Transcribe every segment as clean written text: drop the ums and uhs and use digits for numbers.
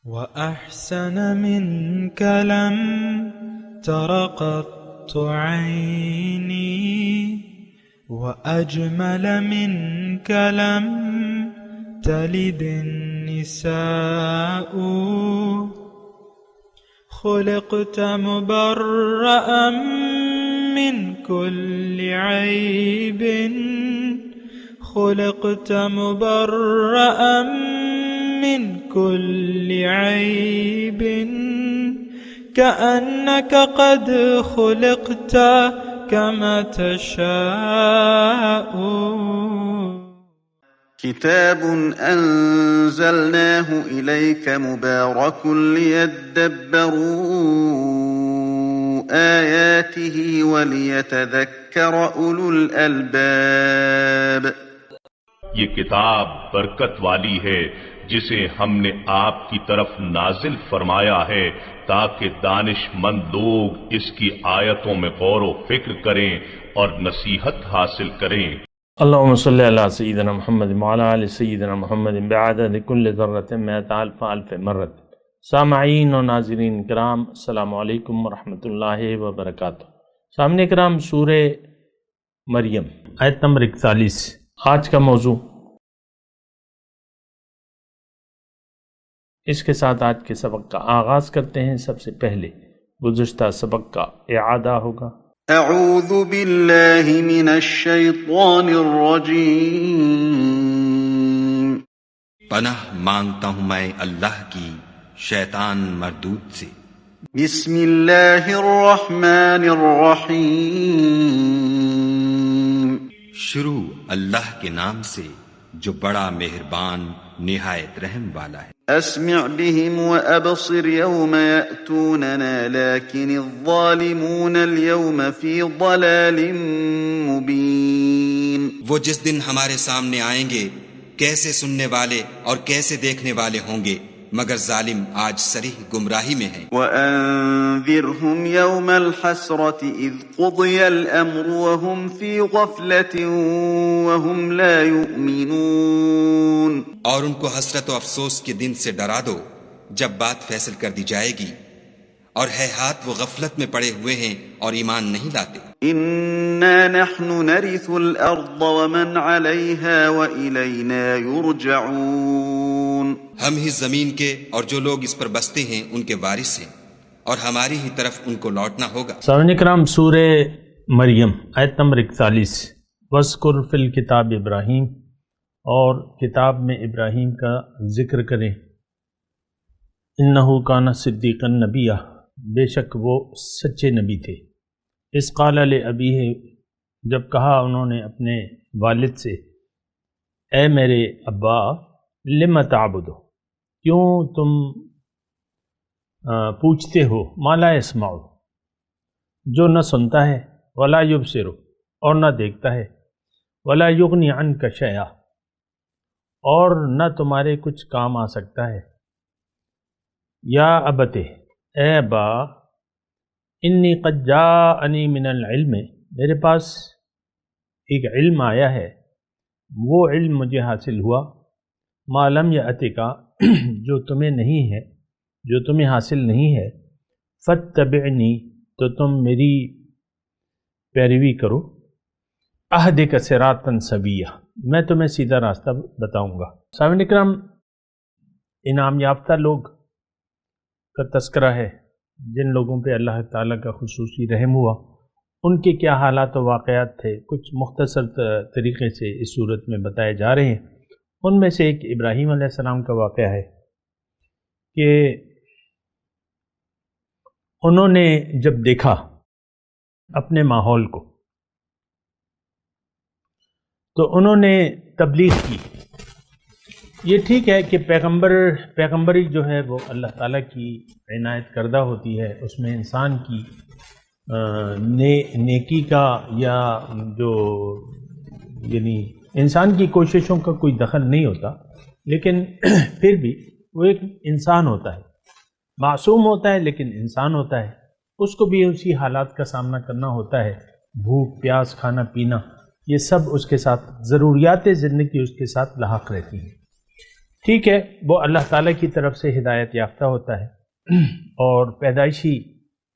وأحسن منك لم تر قط عيني وأجمل منك لم تلد النساء خلقت مبرأ من كل عيب خلقت مبرأ من كل عيب كأنك قد خلقت كما تشاء. كتاب أنزلناه إليك مبارك ليدبروا آياته وليتذكر أولو الألباب. یہ کتاب برکت والی ہے جسے ہم نے آپ کی طرف نازل فرمایا ہے تاکہ دانش مند لوگ اس کی آیتوں میں غور و فکر کریں اور نصیحت حاصل کریں. اللہم صلی علی سیدنا محمد وعلی آل سیدنا محمد بعدد کل ذرۃ مئۃ الف الف مرۃ. سامعین و ناظرین کرام، السلام علیکم ورحمۃ اللہ وبرکاتہ. سامعین کرام، سورہ مریم آیت نمبر 41 آج کا موضوع. اس کے ساتھ آج کے سبق کا آغاز کرتے ہیں. سب سے پہلے گزشتہ سبق کا اعادہ ہوگا. اعوذ باللہ من الشیطان الرجیم. پناہ مانگتا ہوں میں اللہ کی شیطان مردود سے. بسم اللہ الرحمن الرحیم. شروع اللہ کے نام سے جو بڑا مہربان نہایت رحم والا ہے. اسمع بهم وابصر يوم يأتوننا لكن الظالمون اليوم في ضلال مبين. وہ جس دن ہمارے سامنے آئیں گے کیسے سننے والے اور کیسے دیکھنے والے ہوں گے، مگر ظالم آج صریح گمراہی میں ہیں. وأنذرهم يوم الحسرة إذ قضي الأمر وهم في غفلة وهم لا يؤمنون. اور ان کو حسرت و افسوس کے دن سے ڈرا دو جب بات فیصل کر دی جائے گی اور ہے ہاتھ وہ غفلت میں پڑے ہوئے ہیں اور ایمان نہیں لاتے. إنا نحن نرث الأرض ومن عليها وإلينا يرجعون. ہم ہی زمین کے اور جو لوگ اس پر بستے ہیں ان کے وارث ہیں اور ہماری ہی طرف ان کو لوٹنا ہوگا. سامعین کرام، سورہ مریم آیت نمبر 41. وَاذْكُرْ فِي الْكِتَابِ ابراہیم، اور کتاب میں ابراہیم کا ذکر کریں. اِنَّهُ كَانَ صِدِّيقًا نَبِيًّا، بے شک وہ سچے نبی تھے. اِذْ قَالَ لِأَبِيهِ، جب کہا انہوں نے اپنے والد سے، اے میرے ابا، لِمَ تَعْبُدُ، کیوں تم پوچھتے ہو، ما لا يسمع، جو نہ سنتا ہے، ولا يبصر، اور نہ دیکھتا ہے، ولا يغني عنك شيئا، اور نہ تمہارے کچھ کام آ سکتا ہے. یا ابت، اے ابا، انی قد جاءنی من العلم، میرے پاس ایک علم آیا ہے، وہ علم مجھے حاصل ہوا، ما لم یأتک، جو تمہیں نہیں ہے، جو تمہیں حاصل نہیں ہے، فاتبعنی، تو تم میری پیروی کرو، اہدک صراطا سویا، میں تمہیں سیدھا راستہ بتاؤں گا. سامعین اکرام، انعام یافتہ لوگ کا تذکرہ ہے، جن لوگوں پہ اللہ تعالیٰ کا خصوصی رحم ہوا، ان کے کیا حالات و واقعات تھے، کچھ مختصر طریقے سے اس صورت میں بتائے جا رہے ہیں. ان میں سے ایک ابراہیم علیہ السلام کا واقعہ ہے کہ انہوں نے جب دیکھا اپنے ماحول کو تو انہوں نے تبلیغ کی. یہ ٹھیک ہے کہ پیغمبری جو ہے وہ اللہ تعالیٰ کی عنایت کردہ ہوتی ہے، اس میں انسان کی نیکی کا یا جو یعنی انسان کی کوششوں کا کوئی دخل نہیں ہوتا، لیکن پھر بھی وہ ایک انسان ہوتا ہے، معصوم ہوتا ہے لیکن انسان ہوتا ہے، اس کو بھی اسی حالات کا سامنا کرنا ہوتا ہے. بھوک پیاس، کھانا پینا، یہ سب اس کے ساتھ ضروریات زندگی اس کے ساتھ لاحق رہتی ہیں. ٹھیک ہے، وہ اللہ تعالیٰ کی طرف سے ہدایت یافتہ ہوتا ہے اور پیدائشی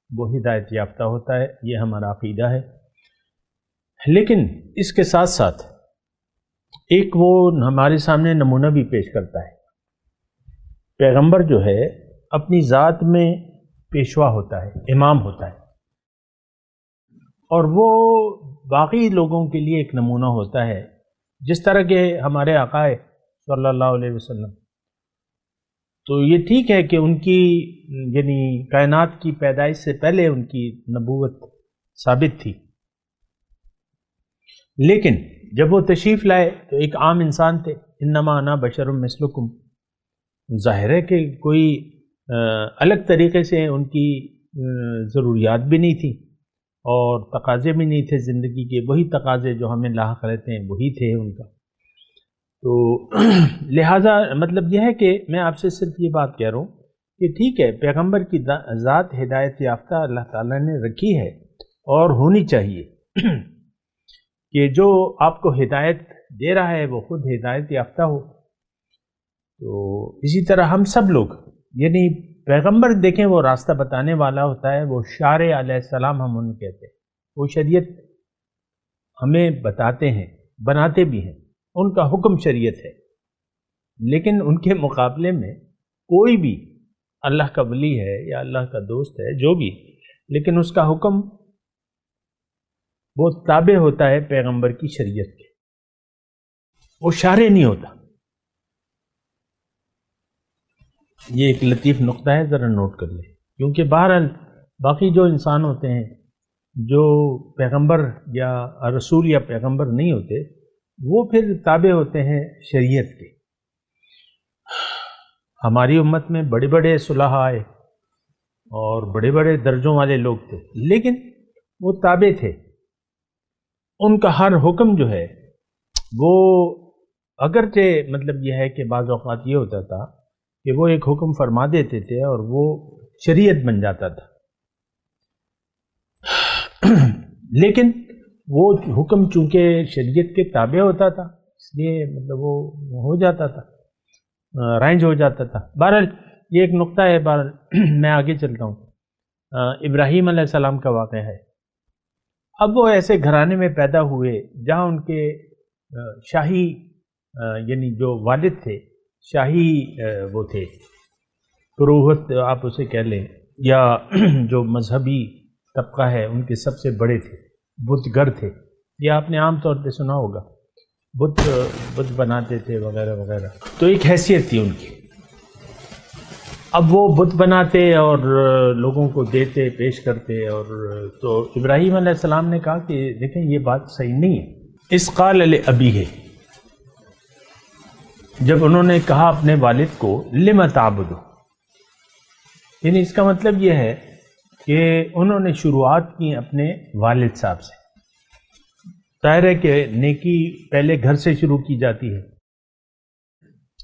وہ ہدایت یافتہ ہوتا ہے، یہ ہمارا عقیدہ ہے۔ لیکن اس کے ساتھ ساتھ ایک وہ ہمارے سامنے نمونہ بھی پیش کرتا ہے۔ پیغمبر جو ہے اپنی ذات میں پیشوا ہوتا ہے، امام ہوتا ہے، اور وہ باقی لوگوں کے لیے ایک نمونہ ہوتا ہے، جس طرح کے ہمارے آقا صلی اللہ علیہ وسلم۔ تو یہ ٹھیک ہے کہ ان کی یعنی کائنات کی پیدائش سے پہلے ان کی نبوت ثابت تھی، لیکن جب وہ تشریف لائے تو ایک عام انسان تھے، انما انا بشر مثلکم۔ ظاہر ہے کہ کوئی الگ طریقے سے ان کی ضروریات بھی نہیں تھی اور تقاضے بھی نہیں تھے زندگی کے، وہی تقاضے جو ہمیں لاحق رہتے ہیں وہی تھے ان کا۔ تو لہٰذا مطلب یہ ہے کہ میں آپ سے صرف یہ بات کہہ رہا ہوں کہ ٹھیک ہے، پیغمبر کی ذات ہدایت یافتہ اللہ تعالیٰ نے رکھی ہے اور ہونی چاہیے کہ جو آپ کو ہدایت دے رہا ہے وہ خود ہدایت یافتہ ہو۔ تو اسی طرح ہم سب لوگ یعنی پیغمبر دیکھیں وہ راستہ بتانے والا ہوتا ہے، وہ شارع علیہ السلام ہم انہیں کہتے ہیں، وہ شریعت ہمیں بتاتے ہیں، بناتے بھی ہیں، ان کا حکم شریعت ہے۔ لیکن ان کے مقابلے میں کوئی بھی اللہ کا ولی ہے یا اللہ کا دوست ہے جو بھی، لیکن اس کا حکم وہ تابع ہوتا ہے پیغمبر کی شریعت کے، وہ شارع نہیں ہوتا۔ یہ ایک لطیف نقطہ ہے، ذرا نوٹ کر لیں، کیونکہ بہرحال باقی جو انسان ہوتے ہیں جو پیغمبر یا رسول یا پیغمبر نہیں ہوتے، وہ پھر تابع ہوتے ہیں شریعت کے۔ ہماری امت میں بڑے بڑے صلحاء آئے اور بڑے بڑے درجوں والے لوگ تھے، لیکن وہ تابع تھے، ان کا ہر حکم جو ہے وہ اگرچہ مطلب یہ ہے کہ بعض اوقات یہ ہوتا تھا کہ وہ ایک حکم فرما دیتے تھے اور وہ شریعت بن جاتا تھا، لیکن وہ حکم چونکہ شریعت کے تابع ہوتا تھا اس لیے مطلب وہ ہو جاتا تھا، رائج ہو جاتا تھا۔ بہرحال یہ ایک نقطہ ہے، بہرحال میں آگے چلتا ہوں۔ ابراہیم علیہ السلام کا واقعہ ہے۔ اب وہ ایسے گھرانے میں پیدا ہوئے جہاں ان کے شاہی یعنی جو والد تھے شاہی وہ تھے، پروہت آپ اسے کہہ لیں، یا جو مذہبی طبقہ ہے ان کے سب سے بڑے تھے، بت گر تھے۔ یہ آپ نے عام طور پہ سنا ہوگا، بت بناتے تھے وغیرہ وغیرہ، تو ایک حیثیت تھی ان کی۔ اب وہ بت بناتے اور لوگوں کو دیتے، پیش کرتے، اور تو ابراہیم علیہ السلام نے کہا کہ دیکھیں یہ بات صحیح نہیں ہے۔ اس قال لأبیہ، جب انہوں نے کہا اپنے والد کو لم تعبدو، یعنی اس کا مطلب یہ ہے کہ انہوں نے شروعات کی اپنے والد صاحب سے۔ ظاہر ہے کہ نیکی پہلے گھر سے شروع کی جاتی ہے،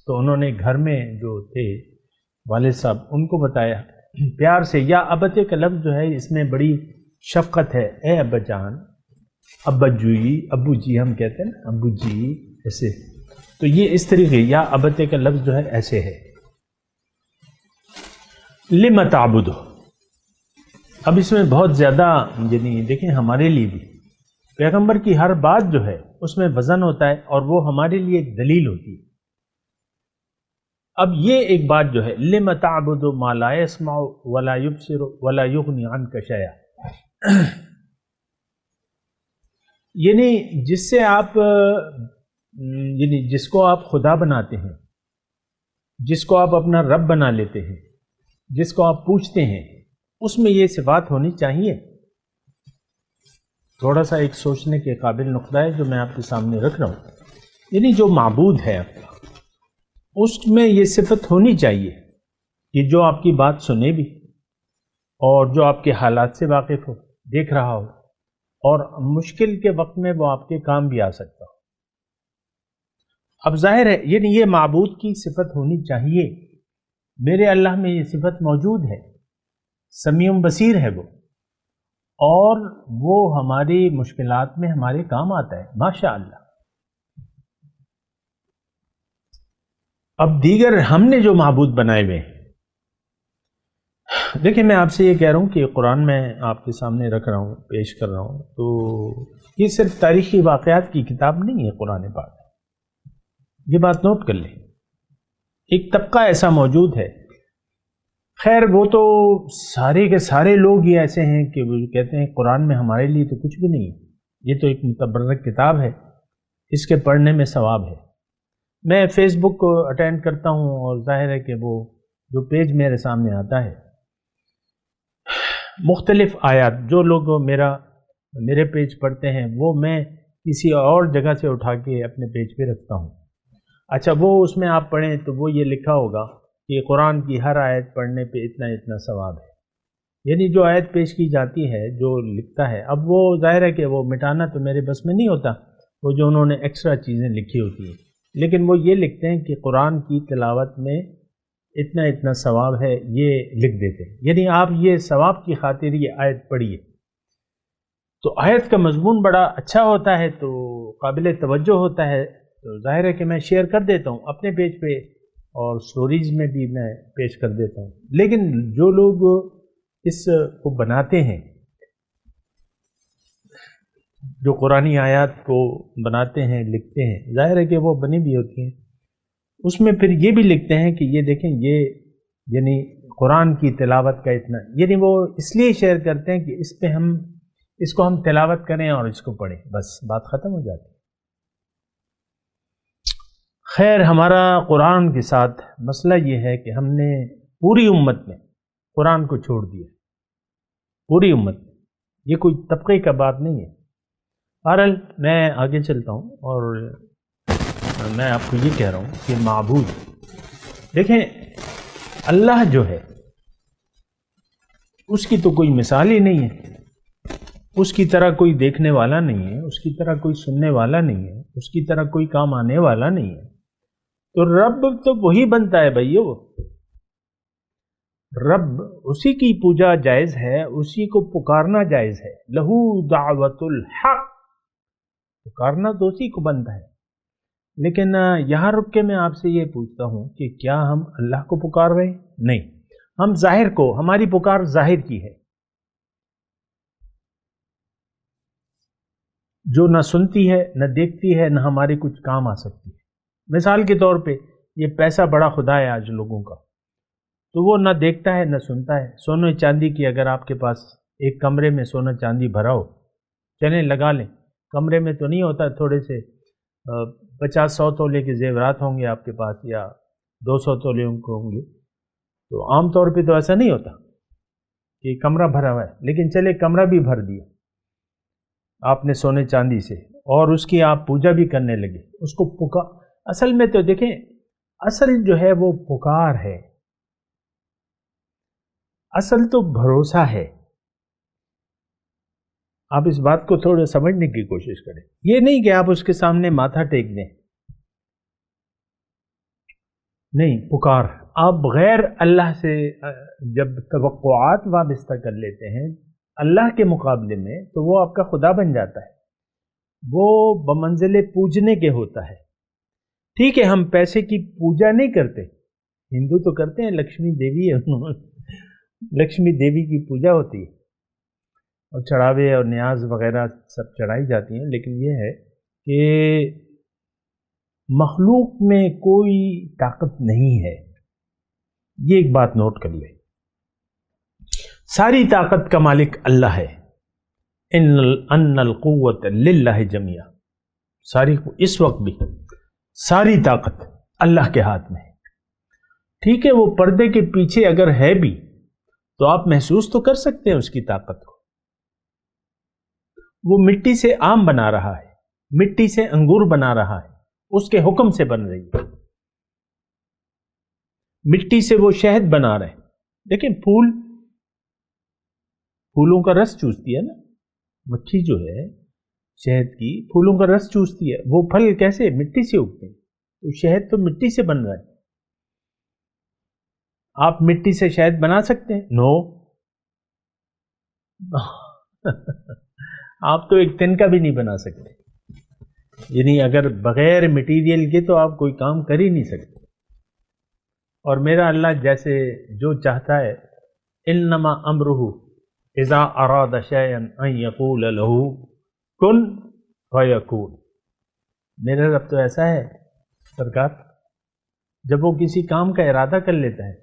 تو انہوں نے گھر میں جو تھے والد صاحب ان کو بتایا پیار سے۔ یا ابتے کا لفظ جو ہے اس میں بڑی شفقت ہے، اے ابا جان، ابا جی، ابو جی ہم کہتے ہیں نا، ابو جی ایسے، تو یہ اس طریقے یا ابتے کا لفظ جو ہے ایسے ہے۔ لم تعبدو، اب اس میں بہت زیادہ یعنی دیکھیں ہمارے لیے بھی پیغمبر کی ہر بات جو ہے اس میں وزن ہوتا ہے اور وہ ہمارے لیے ایک دلیل ہوتی ہے۔ اب یہ ایک بات جو ہے لم تعبد ما لا يسمع ولا يبصر ولا يغني عنك شيئا، یعنی جس سے آپ یعنی جس کو آپ خدا بناتے ہیں، جس کو آپ اپنا رب بنا لیتے ہیں، جس کو آپ پوچھتے ہیں، اس میں یہ صفات ہونی چاہیے۔ تھوڑا سا ایک سوچنے کے قابل نقطہ ہے جو میں آپ کے سامنے رکھ رہا ہوں، یعنی جو معبود ہے آپ کا، اس میں یہ صفت ہونی چاہیے کہ جو آپ کی بات سنے بھی اور جو آپ کے حالات سے واقف ہو، دیکھ رہا ہو، اور مشکل کے وقت میں وہ آپ کے کام بھی آ سکتا ہو۔ اب ظاہر ہے یعنی یہ معبود کی صفت ہونی چاہیے۔ میرے اللہ میں یہ صفت موجود ہے، سمیع بصیر ہے وہ، اور وہ ہماری مشکلات میں ہمارے کام آتا ہے، ماشاء اللہ۔ اب دیگر ہم نے جو معبود بنائے ہوئے ہیں، دیکھیں میں آپ سے یہ کہہ رہا ہوں کہ قرآن میں آپ کے سامنے رکھ رہا ہوں، پیش کر رہا ہوں، تو یہ صرف تاریخی واقعات کی کتاب نہیں ہے قرآن پاک، یہ بات نوٹ کر لیں۔ ایک طبقہ ایسا موجود ہے، خیر وہ تو سارے کے سارے لوگ ہی ایسے ہیں کہ وہ کہتے ہیں قرآن میں ہمارے لیے تو کچھ بھی نہیں ہے، یہ تو ایک متبرک کتاب ہے، اس کے پڑھنے میں ثواب ہے۔ میں فیس بک کو اٹینڈ کرتا ہوں اور ظاہر ہے کہ وہ جو پیج میرے سامنے آتا ہے، مختلف آیات جو لوگ میرے پیج پڑھتے ہیں وہ میں کسی اور جگہ سے اٹھا کے اپنے پیج پہ رکھتا ہوں۔ اچھا وہ اس میں آپ پڑھیں تو وہ یہ لکھا ہوگا کہ قرآن کی ہر آیت پڑھنے پہ اتنا اتنا ثواب ہے، یعنی جو آیت پیش کی جاتی ہے جو لکھتا ہے، اب وہ ظاہر ہے کہ وہ مٹانا تو میرے بس میں نہیں ہوتا، وہ جو انہوں نے ایکسٹرا چیزیں لکھی ہوتی ہیں، لیکن وہ یہ لکھتے ہیں کہ قرآن کی تلاوت میں اتنا اتنا ثواب ہے، یہ لکھ دیتے ہیں، یعنی آپ یہ ثواب کی خاطر یہ آیت پڑھیے۔ تو آیت کا مضمون بڑا اچھا ہوتا ہے تو قابل توجہ ہوتا ہے، تو ظاہر ہے کہ میں شیئر کر دیتا ہوں اپنے پیج پہ اور سٹوریز میں بھی میں پیش کر دیتا ہوں، لیکن جو لوگ اس کو بناتے ہیں، جو قرآنی آیات کو بناتے ہیں لکھتے ہیں، ظاہر ہے کہ وہ بنی بھی ہوتی ہیں، اس میں پھر یہ بھی لکھتے ہیں کہ یہ دیکھیں یہ یعنی قرآن کی تلاوت کا اتنا، یعنی وہ اس لیے شیئر کرتے ہیں کہ اس کو ہم تلاوت کریں اور اس کو پڑھیں، بس بات ختم ہو جاتی ہے۔ خیر ہمارا قرآن کے ساتھ مسئلہ یہ ہے کہ ہم نے پوری امت میں قرآن کو چھوڑ دیا، پوری امت میں، یہ کوئی طبقے کا بات نہیں ہے۔ بہرحال میں آگے چلتا ہوں اور میں آپ کو یہ کہہ رہا ہوں کہ معبود، دیکھیں اللہ جو ہے اس کی تو کوئی مثال ہی نہیں ہے، اس کی طرح کوئی دیکھنے والا نہیں ہے، اس کی طرح کوئی سننے والا نہیں ہے، اس کی طرح کوئی کام آنے والا نہیں ہے، تو رب تو وہی بنتا ہے بھائیو، رب اسی کی پوجا جائز ہے، اسی کو پکارنا جائز ہے، لہو دعوت الحق، پکارنا تو اسی کو بنتا ہے۔ لیکن یہاں رک کے میں آپ سے یہ پوچھتا ہوں کہ کیا ہم اللہ کو پکار رہے ہیں؟ نہیں، ہم ظاہر کو، ہماری پکار ظاہر کی ہے، جو نہ سنتی ہے نہ دیکھتی ہے نہ ہمارے کچھ کام آ سکتی ہے۔ مثال کے طور پہ یہ پیسہ بڑا خدا ہے آج لوگوں کا، تو وہ نہ دیکھتا ہے نہ سنتا ہے۔ سونے چاندی کی اگر آپ کے پاس ایک کمرے میں سونا چاندی بھرا ہو، چلیں لگا لیں، کمرے میں تو نہیں ہوتا، تھوڑے سے 50-100 تولے کے زیورات ہوں گے آپ کے پاس یا 200 تولے ہوں گے، تو عام طور پہ تو ایسا نہیں ہوتا کہ کمرہ بھرا ہوا ہے، لیکن چلے کمرہ بھی بھر دیا آپ نے سونے چاندی سے اور اس کی آپ پوجا بھی کرنے لگے، اس کو اصل میں تو دیکھیں اصل جو ہے وہ پکار ہے، اصل تو بھروسہ ہے۔ آپ اس بات کو تھوڑا سمجھنے کی کوشش کریں، یہ نہیں کہ آپ اس کے سامنے ماتھا ٹیک دیں، نہیں، پکار آپ غیر اللہ سے جب توقعات وابستہ کر لیتے ہیں اللہ کے مقابلے میں تو وہ آپ کا خدا بن جاتا ہے، وہ بمنزل پوجنے کے ہوتا ہے۔ ٹھیک ہے ہم پیسے کی پوجا نہیں کرتے، ہندو تو کرتے ہیں، لکشمی دیوی ہے، لکشمی دیوی کی پوجا ہوتی ہے اور چڑھاوے اور نیاز وغیرہ سب چڑھائی جاتی ہیں، لیکن یہ ہے کہ مخلوق میں کوئی طاقت نہیں ہے، یہ ایک بات نوٹ کر لیں، ساری طاقت کا مالک اللہ ہے، ان القوت للہ جميعا، ساری اس وقت بھی ساری طاقت اللہ کے ہاتھ میں ہے۔ ٹھیک ہے وہ پردے کے پیچھے اگر ہے بھی تو آپ محسوس تو کر سکتے ہیں اس کی طاقت کو، وہ مٹی سے آم بنا رہا ہے، مٹی سے انگور بنا رہا ہے، اس کے حکم سے بن رہی ہے، مٹی سے وہ شہد بنا رہے ہیں۔ دیکھیں پھولوں کا رس چوستی ہے نا، مکھی جو ہے شہد کی پھولوں کا رس چوستی ہے، وہ پھل کیسے مٹی سے اگتے ہیں، تو شہد تو مٹی سے بن رہا ہے۔ آپ مٹی سے شہد بنا سکتے ہیں؟ نو، آپ تو ایک تنکا بھی نہیں بنا سکتے، یعنی اگر بغیر مٹیریل کے تو آپ کوئی کام کر ہی نہیں سکتے۔ اور میرا اللہ جیسے جو چاہتا ہے، انما امرہ اذا اراد شیئا ان یقول له کن فیکون، میرا رب تو ایسا ہے سرکار، جب وہ کسی کام کا ارادہ کر لیتا ہے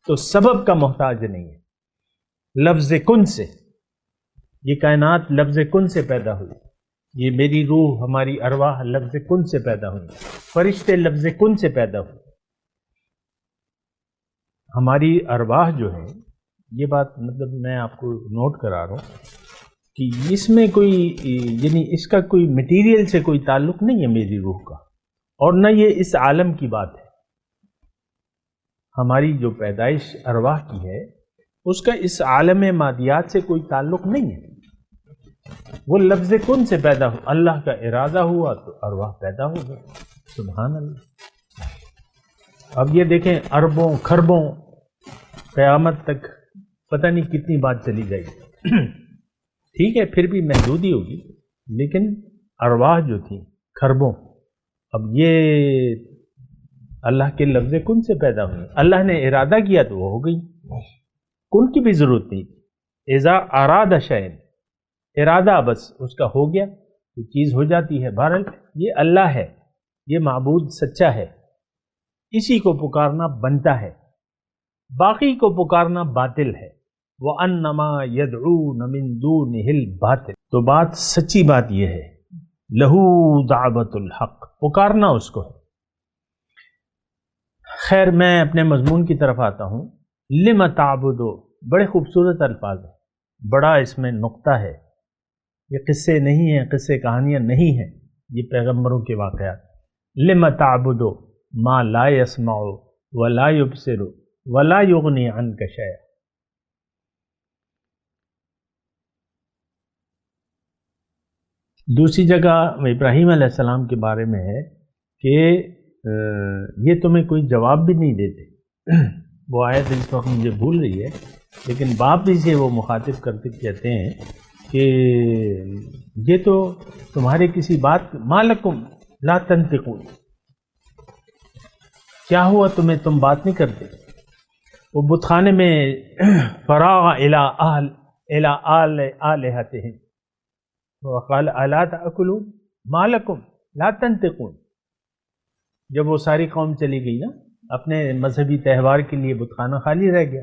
تو سبب کا محتاج نہیں ہے۔ لفظ کن سے، یہ کائنات لفظ کن سے پیدا ہوئی، یہ میری روح، ہماری ارواح لفظ کن سے پیدا ہوئی، فرشتے لفظ کن سے پیدا ہوئے۔ ہماری ارواح جو ہے، یہ بات مطلب میں آپ کو نوٹ کرا رہا ہوں کہ اس میں کوئی یعنی اس کا کوئی مٹیریل سے کوئی تعلق نہیں ہے میری روح کا، اور نہ یہ اس عالم کی بات ہے۔ ہماری جو پیدائش ارواح کی ہے اس کا اس عالم مادیات سے کوئی تعلق نہیں ہے، وہ لفظ کن سے پیدا ہو، اللہ کا ارادہ ہوا تو ارواح پیدا ہو گئی۔ سبحان اللہ۔ اب یہ دیکھیں اربوں کھربوں قیامت تک پتہ نہیں کتنی بات چلی جائے گی، ٹھیک ہے پھر بھی محدودی ہوگی، لیکن ارواح جو تھی کھربوں، اب یہ اللہ کے لفظ کن سے پیدا ہوئی، اللہ نے ارادہ کیا تو وہ ہو گئی، کن کی بھی ضرورت نہیں۔ اذا اراد شیئا، ارادہ بس اس کا ہو گیا تو چیز ہو جاتی ہے۔ بہرحال یہ اللہ ہے، یہ معبود سچا ہے، اسی کو پکارنا بنتا ہے، باقی کو پکارنا باطل ہے۔ وَأَنَّمَا يَدْعُونَ مِن دُونِهِ الْبَاطِلَ، تو بات سچی بات یہ ہے، لَهُ دَعْوَةُ الْحَقِّ، پکارنا اس کو ہے۔ خیر میں اپنے مضمون کی طرف آتا ہوں۔ لِمَ تَعْبُدُ، بڑے خوبصورت الفاظ ہیں، بڑا اس میں نقطہ ہے، یہ قصے نہیں ہیں، قصے کہانیاں نہیں ہیں، یہ پیغمبروں کے واقعات۔ لِمَ تَعْبُدُ مَا لَا يَسْمَعُ وَلَا يُبْصِرُ وَلَا يُغْنِي عَنْكَ شَيْئًا۔ دوسری جگہ ابراہیم علیہ السلام کے بارے میں ہے کہ یہ تمہیں کوئی جواب بھی نہیں دیتے، وہ آیت اس وقت مجھے بھول رہی ہے، لیکن باپ بھی سے وہ مخاطب کرتے کہتے ہیں کہ یہ تو تمہارے کسی بات، ما لکم لا تنطقون، کیا ہوا تمہیں، تم بات نہیں کرتے۔ وہ بت خانے میں فراغ الی آلہتہم وقال الا تاکلون ما لکم لا تنطقون، جب وہ ساری قوم چلی گئی نا اپنے مذہبی تہوار کے لیے، بت خانہ خالی رہ گیا،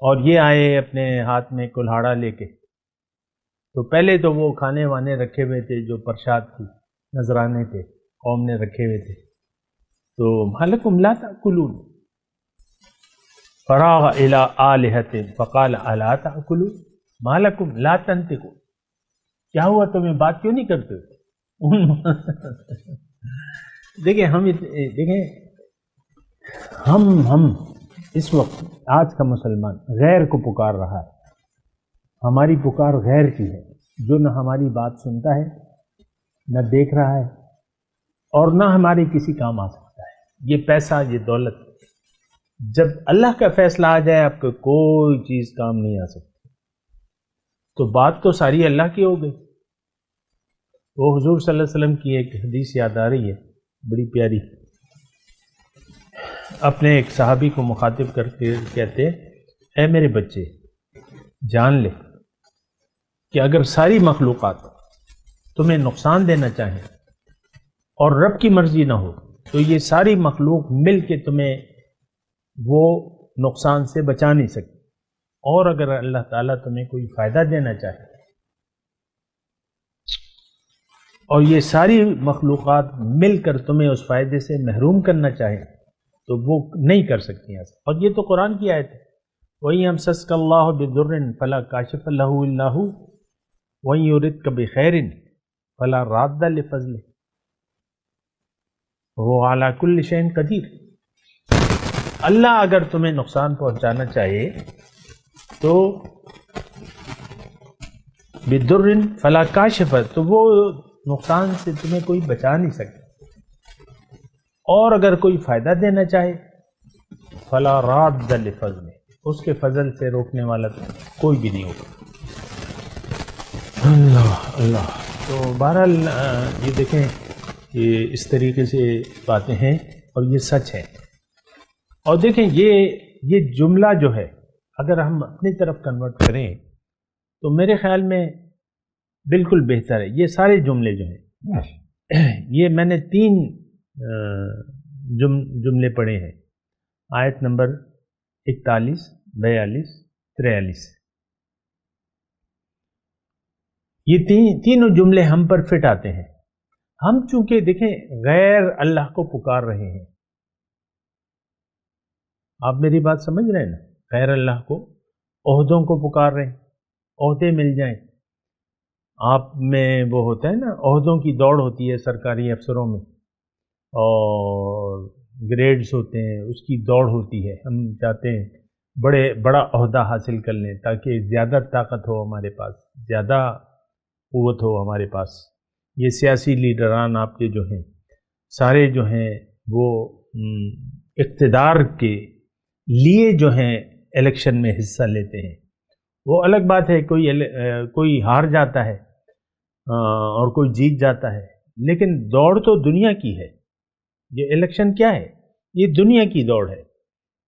اور یہ آئے اپنے ہاتھ میں کلہاڑا لے کے، تو پہلے تو وہ کھانے وانے رکھے ہوئے تھے، جو پرشاد تھی، نذرانے تھے، قوم نے رکھے ہوئے تھے، تو ما لکم لا تاکلون، فراغ الی آلہتہم فقال الا تاکلون ما لکم لا تنطقون، کیا ہوا تمہیں بات کیوں نہیں کرتے ہو؟ دیکھیں ہم اس وقت آج کا مسلمان غیر کو پکار رہا ہے، ہماری پکار غیر کی ہے، جو نہ ہماری بات سنتا ہے، نہ دیکھ رہا ہے، اور نہ ہمارے کسی کام آ سکتا ہے۔ یہ پیسہ، یہ دولت، جب اللہ کا فیصلہ آ جائے آپ کو کوئی چیز کام نہیں آ سکتی، تو بات تو ساری اللہ کی ہو گئی۔ وہ حضور صلی اللہ علیہ وسلم کی ایک حدیث یاد آ رہی ہے بڑی پیاری، اپنے ایک صحابی کو مخاطب کر کے کہتے، اے میرے بچے جان لے کہ اگر ساری مخلوقات تمہیں نقصان دینا چاہیں اور رب کی مرضی نہ ہو تو یہ ساری مخلوق مل کے تمہیں وہ نقصان سے بچا نہیں سکتی، اور اگر اللہ تعالیٰ تمہیں کوئی فائدہ دینا چاہے اور یہ ساری مخلوقات مل کر تمہیں اس فائدے سے محروم کرنا چاہے تو وہ نہیں کر سکتی ہیں۔ اور یہ تو قرآن کی آیت ہے، وَإِن يَمْسَسْكَ اللَّهُ بِضُرٍّ فَلَا كَاشِفَ لَهُ إِلَّا هُوَ وَإِن يُرِدْكَ بِخَيْرٍ فَلَا رَادَّ لِفَضْلِهِ وَهُوَ عَلَى كُلِّ شَيْءٍ قَدِيرٌ۔ اللہ اگر تمہیں نقصان پہنچانا چاہے تو بِضُرٍّ فَلَا كَاشِفَ، تو وہ نقصان سے تمہیں کوئی بچا نہیں سکتا، اور اگر کوئی فائدہ دینا چاہے فَلَا رَادَّ لِفَضْلِهِ، اس کے فضل سے روکنے والا کوئی بھی نہیں ہوگا۔ اللہ اللہ۔ تو بہرحال یہ دیکھیں کہ اس طریقے سے باتیں ہیں اور یہ سچ ہے۔ اور دیکھیں یہ جملہ جو ہے اگر ہم اپنی طرف کنورٹ کریں تو میرے خیال میں بالکل بہتر ہے. یہ سارے جملے جو ہیں یہ میں نے 3 جملے پڑھے ہیں. آیت نمبر 41، 42، 43. یہ تینوں جملے ہم پر فٹ آتے ہیں. ہم چونکہ دیکھیں غیر اللہ کو پکار رہے ہیں. آپ میری بات سمجھ رہے ہیں نا؟ غیر اللہ کو، عہدوں کو پکار رہے ہیں، عہدے مل جائیں. آپ میں وہ ہوتا ہے نا، عہدوں کی دوڑ ہوتی ہے سرکاری افسروں میں، اور گریڈز ہوتے ہیں، اس کی دوڑ ہوتی ہے. ہم چاہتے ہیں بڑا عہدہ حاصل کر لیں تاکہ زیادہ طاقت ہو ہمارے پاس، زیادہ قوت ہو ہمارے پاس. یہ سیاسی لیڈران آپ کے جو ہیں سارے جو ہیں وہ اقتدار کے لیے جو ہیں الیکشن میں حصہ لیتے ہیں. وہ الگ بات ہے، کوئی ہار جاتا ہے اور کوئی جیت جاتا ہے، لیکن دوڑ تو دنیا کی ہے. یہ الیکشن کیا ہے؟ یہ دنیا کی دوڑ ہے.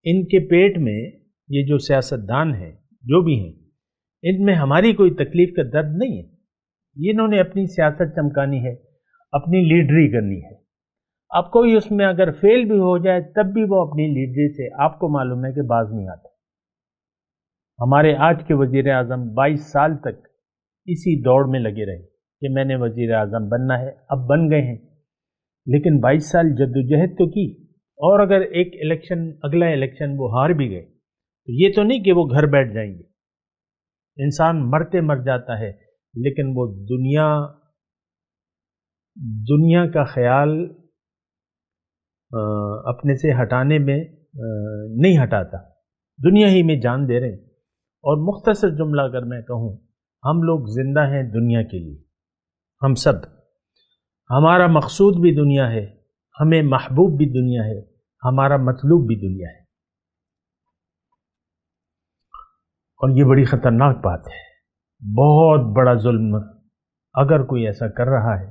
ان کے پیٹ میں یہ جو سیاستدان ہیں جو بھی ہیں، ان میں ہماری کوئی تکلیف کا درد نہیں ہے. انہوں نے اپنی سیاست چمکانی ہے، اپنی لیڈری کرنی ہے. اب کوئی اس میں اگر فیل بھی ہو جائے تب بھی وہ اپنی لیڈری سے آپ کو معلوم ہے کہ باز نہیں آتا. ہمارے آج کے وزیر اعظم 22 سال تک اسی دوڑ میں لگے رہے کہ میں نے وزیر اعظم بننا ہے. اب بن گئے ہیں، لیکن 22 سال جدوجہد تو کی. اور اگر ایک الیکشن، اگلا الیکشن وہ ہار بھی گئے تو یہ تو نہیں کہ وہ گھر بیٹھ جائیں گے. انسان مرتے مر جاتا ہے، لیکن وہ دنیا کا خیال اپنے سے ہٹانے میں نہیں ہٹاتا. دنیا ہی میں جان دے رہے ہیں. اور مختصر جملہ اگر میں کہوں، ہم لوگ زندہ ہیں دنیا کے لیے. ہم سب، ہمارا مقصود بھی دنیا ہے، ہمیں محبوب بھی دنیا ہے، ہمارا مطلوب بھی دنیا ہے. اور یہ بڑی خطرناک بات ہے، بہت بڑا ظلم اگر کوئی ایسا کر رہا ہے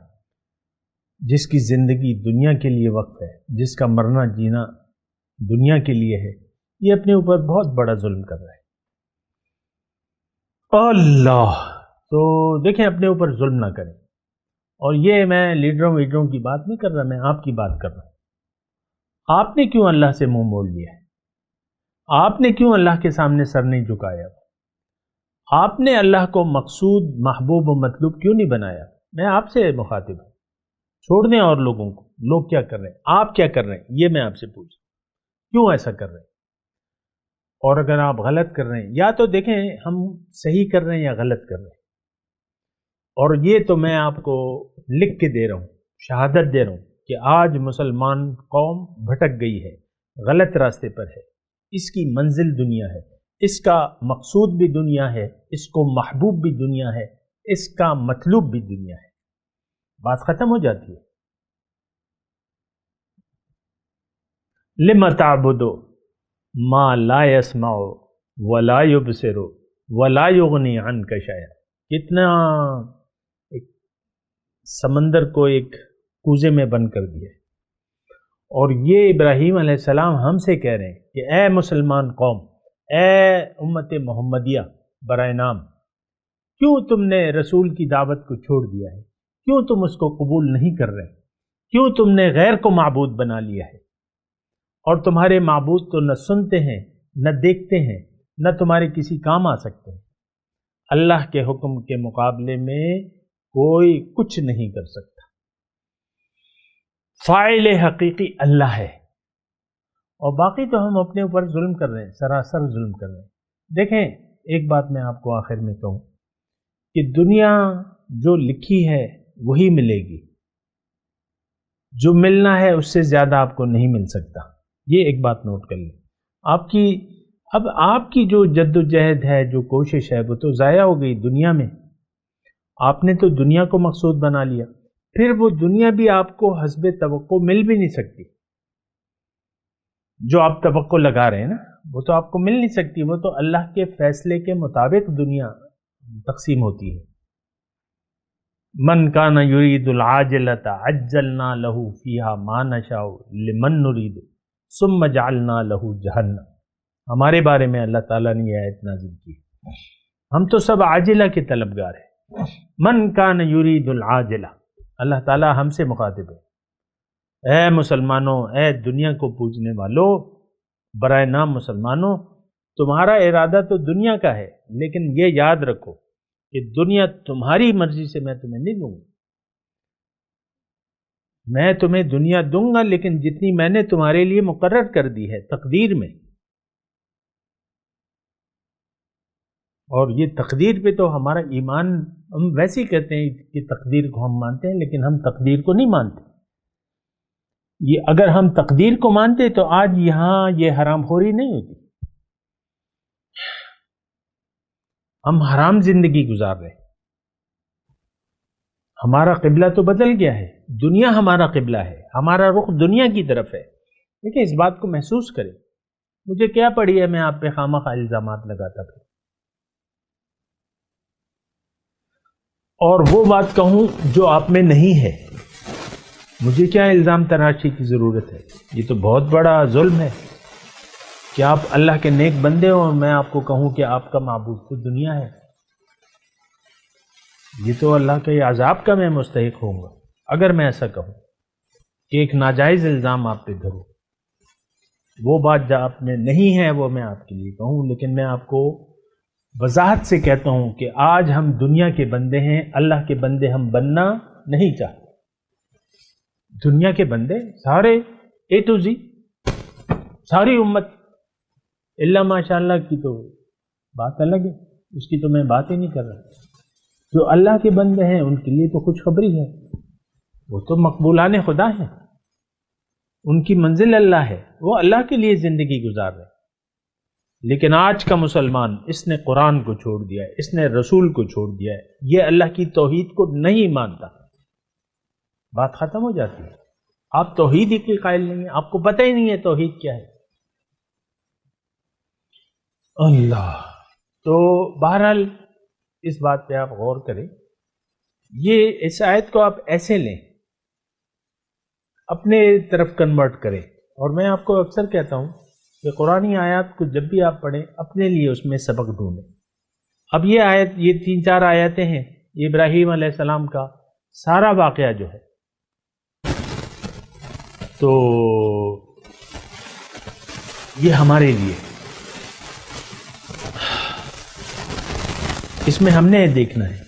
جس کی زندگی دنیا کے لیے وقف ہے، جس کا مرنا جینا دنیا کے لیے ہے. یہ اپنے اوپر بہت بڑا ظلم کر رہا ہے. اللہ تو دیکھیں اپنے اوپر ظلم نہ کریں. اور یہ میں لیڈروں کی بات نہیں کر رہا، میں آپ کی بات کر رہا ہوں. آپ نے کیوں اللہ سے منہ موڑ لیا ہے؟ آپ نے کیوں اللہ کے سامنے سر نہیں جھکایا؟ آپ نے اللہ کو مقصود، محبوب و مطلوب کیوں نہیں بنایا؟ میں آپ سے مخاطب ہوں. چھوڑ دیں اور لوگوں کو، لوگ کیا کر رہے ہیں، آپ کیا کر رہے ہیں، یہ میں آپ سے پوچھ رہا ہوں. کیوں ایسا کر رہے ہیں؟ اور اگر آپ غلط کر رہے ہیں، یا تو دیکھیں ہم صحیح کر رہے ہیں یا غلط کر رہے ہیں. اور یہ تو میں آپ کو لکھ کے دے رہا ہوں، شہادت دے رہا ہوں کہ آج مسلمان قوم بھٹک گئی ہے، غلط راستے پر ہے. اس کی منزل دنیا ہے، اس کا مقصود بھی دنیا ہے، اس کو محبوب بھی دنیا ہے، اس کا مطلوب بھی دنیا ہے. بات ختم ہو جاتی ہے. لِمَ تَعْبُدُ مَا لَا يَسْمَعُ وَلَا يُبْصِرُ وَلَا يُغْنِي عَنْكَ شَيْئًا. کتنا ایک سمندر کو ایک کوزے میں بند کر دیا. اور یہ ابراہیم علیہ السلام ہم سے کہہ رہے ہیں کہ اے مسلمان قوم، اے امت محمدیہ برائے نام، کیوں تم نے رسول کی دعوت کو چھوڑ دیا ہے؟ کیوں تم اس کو قبول نہیں کر رہے؟ کیوں تم نے غیر کو معبود بنا لیا ہے؟ اور تمہارے معبود تو نہ سنتے ہیں، نہ دیکھتے ہیں، نہ تمہارے کسی کام آ سکتے ہیں. اللہ کے حکم کے مقابلے میں کوئی کچھ نہیں کر سکتا. فاعل حقیقی اللہ ہے. اور باقی تو ہم اپنے اوپر ظلم کر رہے ہیں، سراسر ظلم کر رہے ہیں. دیکھیں ایک بات میں آپ کو آخر میں کہوں کہ دنیا جو لکھی ہے وہی ملے گی. جو ملنا ہے اس سے زیادہ آپ کو نہیں مل سکتا. یہ ایک بات نوٹ کر لیں. آپ کی جو جد و جہد ہے، جو کوشش ہے، وہ تو ضائع ہو گئی دنیا میں. آپ نے تو دنیا کو مقصود بنا لیا، پھر وہ دنیا بھی آپ کو حسب توقع مل بھی نہیں سکتی. جو آپ توقع لگا رہے ہیں نا، وہ تو آپ کو مل نہیں سکتی. وہ تو اللہ کے فیصلے کے مطابق دنیا تقسیم ہوتی ہے. من کان یرید العاجلۃ عجلنا لہ فیہا ما نشاء لمن نرید ثم جعلنا لہ جہنم، ہمارے بارے میں اللہ تعالیٰ نے یہ آیت نازل کی۔ ہم تو سب عاجلہ کے طلبگار ہیں۔ من کان یرید العاجلہ، اللہ تعالیٰ ہم سے مخاطب ہے۔ اے مسلمانوں، اے دنیا کو پوجنے والوں، برائے نام مسلمانوں، تمہارا ارادہ تو دنیا کا ہے، لیکن یہ یاد رکھو کہ دنیا تمہاری مرضی سے میں تمہیں نہیں دوں گا۔ میں تمہیں دنیا دوں گا، لیکن جتنی میں نے تمہارے لیے مقرر کر دی ہے تقدیر میں۔ اور یہ تقدیر پہ تو ہمارا ایمان، ہم ویسے ہی کہتے ہیں کہ تقدیر کو ہم مانتے ہیں، لیکن ہم تقدیر کو نہیں مانتے۔ یہ اگر ہم تقدیر کو مانتے تو آج یہاں یہ حرام خوری نہیں ہوتی۔ ہم حرام زندگی گزار رہے ہیں۔ ہمارا قبلہ تو بدل گیا ہے، دنیا ہمارا قبلہ ہے، ہمارا رخ دنیا کی طرف ہے۔ لیکن اس بات کو محسوس کریں، مجھے کیا پڑی ہے میں آپ پہ خامخواہ الزامات لگاتا تھا، اور وہ بات کہوں جو آپ میں نہیں ہے، مجھے کیا الزام تراشی کی ضرورت ہے؟ یہ تو بہت بڑا ظلم ہے کہ آپ اللہ کے نیک بندے ہو اور میں آپ کو کہوں کہ آپ کا معبود تو دنیا ہے۔ یہ تو اللہ کے عذاب کا میں مستحق ہوں گا اگر میں ایسا کہوں کہ ایک ناجائز الزام آپ پہ دھروں۔ وہ بات جو آپ میں نہیں ہے وہ میں آپ کے لیے کہوں، لیکن میں آپ کو وضاحت سے کہتا ہوں کہ آج ہم دنیا کے بندے ہیں، اللہ کے بندے ہم بننا نہیں چاہتے۔ دنیا کے بندے سارے اے ٹو زی، ساری امت اللہ ماشاء اللہ کی تو بات الگ ہے، اس کی تو میں بات ہی نہیں کر رہا۔ جو اللہ کے بندے ہیں ان کے لیے تو خوشخبری ہے، وہ تو مقبولان خدا ہیں، ان کی منزل اللہ ہے، وہ اللہ کے لیے زندگی گزار رہے ہیں۔ لیکن آج کا مسلمان، اس نے قرآن کو چھوڑ دیا ہے، اس نے رسول کو چھوڑ دیا ہے، یہ اللہ کی توحید کو نہیں مانتا، بات ختم ہو جاتی ہے۔ آپ توحید ہی کے قائل نہیں ہیں، آپ کو پتہ ہی نہیں ہے توحید کیا ہے۔ اللہ، تو بہرحال اس بات پہ آپ غور کریں۔ یہ اس آیت کو آپ ایسے لیں، اپنے طرف کنورٹ کریں، اور میں آپ کو اکثر کہتا ہوں کہ قرآنی آیات کو جب بھی آپ پڑھیں اپنے لیے اس میں سبق ڈھونڈیں۔ اب یہ آیت، یہ 3-4 آیتیں ہیں، یہ ابراہیم علیہ السلام کا سارا واقعہ جو ہے، تو یہ ہمارے لیے، اس میں ہم نے دیکھنا ہے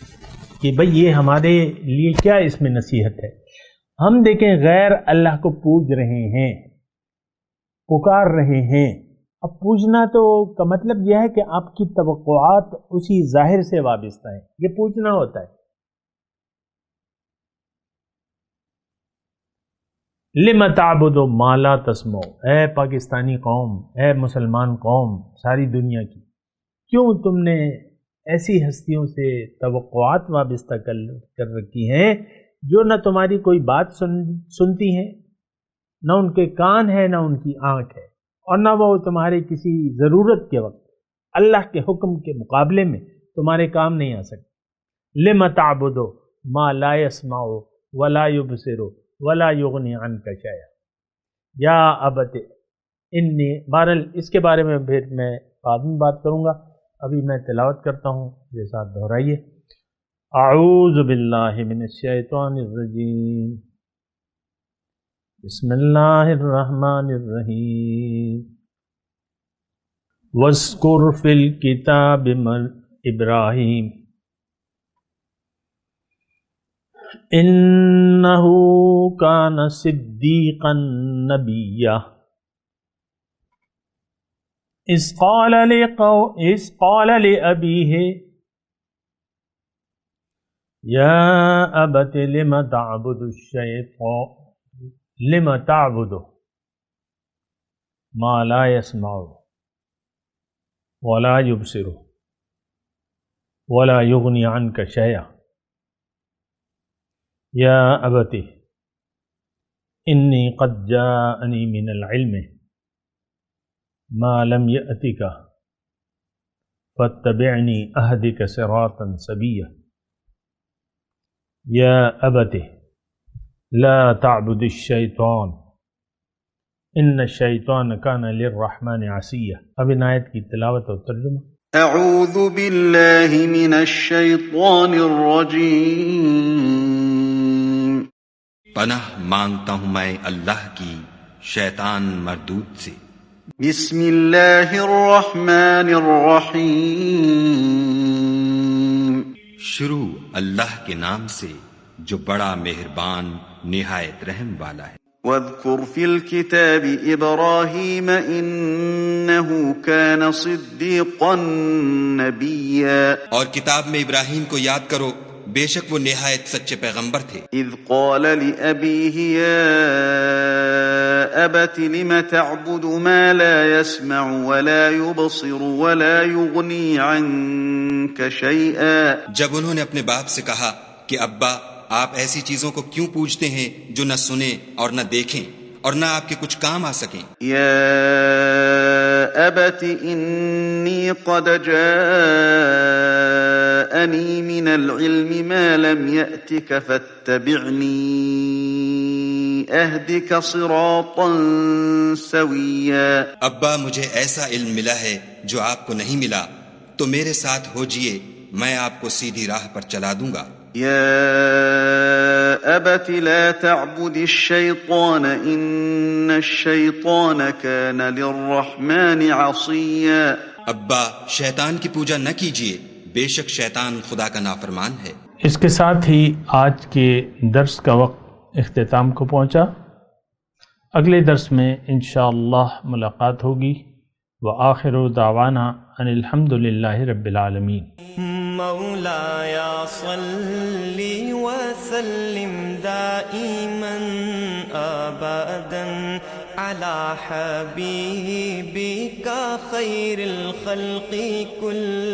کہ بھئی یہ ہمارے لیے کیا اس میں نصیحت ہے۔ ہم دیکھیں غیر اللہ کو پوج رہے ہیں، پکار رہے ہیں۔ اب پوجنا تو کا مطلب یہ ہے کہ آپ کی توقعات اسی ظاہر سے وابستہ ہیں، یہ پوجنا ہوتا ہے۔ لِمَ تَعْبُدُ مَا لَا تَسْمَعُ، اے پاکستانی قوم، اے مسلمان قوم، ساری دنیا کی، کیوں تم نے ایسی ہستیوں سے توقعات وابستہ کر رکھی ہیں جو نہ تمہاری کوئی بات سنتی ہیں، نہ ان کے کان ہے، نہ ان کی آنکھ ہے، اور نہ وہ تمہارے کسی ضرورت کے وقت اللہ کے حکم کے مقابلے میں تمہارے کام نہیں آ سکتے۔ لِمَ تَعْبُدُ مَا لَا يَسْمَعُ وَلَا يُبْصِرُ وَلَا يُغْنِ عَنْكَ شَيْئًا یا ابت انی، بہرحال اس کے بارے میں پھر میں بعد میں بات کروں گا، ابھی میں تلاوت کرتا ہوں، میرے ساتھ دہرائیے۔ اعوذ باللہ من الشیطان الرجیم، بسم اللہ الرحمن الرحیم۔ وَاذْكُرْ فِي الْكِتَابِ إِبْرَاهِيمَ إِنَّهُ كَانَ صِدِّيقًا نَبِيًّا إِذْ قَالَ لِأَبِيهِ يَا أَبَتِ لِمَ تَعْبُدُ مَا لَا يَسْمَعُ وَلَا يُبْصِرُ وَلَا يُغْنِ عَنْكَ شَيْئًا یا ابت انی قد جاءنی من العلم ما لم یأتک فاتبعنی اہدک صراطا سویا یا ابت لا تعبد الشیطان ان الشیطان کان للرحمن عصیا۔ اب ان آیت کی تلاوت اور ترجمہ۔ اعوذ باللہ من الشیطان الرجیم۔ پناہ مانگتا ہوں میں اللہ کی شیطان مردود سے۔ بسم اللہ الرحمن الرحیم۔ شروع اللہ کے نام سے جو بڑا مہربان نہایت رحم والا ہے۔ واذکر فی الکتاب ابراہیم انہ کان صدیقا نبیا۔ اور کتاب میں ابراہیم کو یاد کرو، بے شک وہ نہایت سچے پیغمبر تھے۔ اذ قال لأبیہ یا ابت لم تعبد ما لا يسمع ولا يبصر ولا يغنی عنک شیئا۔ جب انہوں نے اپنے باپ سے کہا کہ ابا آپ ایسی چیزوں کو کیوں پوجتے ہیں جو نہ سنیں اور نہ دیکھیں اور نہ آپ کے کچھ کام آ سکیں۔ یا ابت انی قد جاءنی من العلم ما لم یأتک فاتبعنی اہدک صراطا سویا۔ ابا مجھے ایسا علم ملا ہے جو آپ کو نہیں ملا، تو میرے ساتھ ہوجئے، میں آپ کو سیدھی راہ پر چلا دوں گا۔ یا ابت لا تعبد الشیطان ان الشیطان کان للرحمن عصیا۔ ابا شیطان کی پوجا نہ کیجیے، بے شک شیطان خدا کا نافرمان ہے۔ اس کے ساتھ ہی آج کے درس کا وقت اختتام کو پہنچا۔ اگلے درس میں انشاءاللہ ملاقات ہوگی۔ وآخر دعوانا ان الحمد للہ رب العالمین۔ مولاي صل وسلم دائما ابدا على حبيبك خير الخلق كل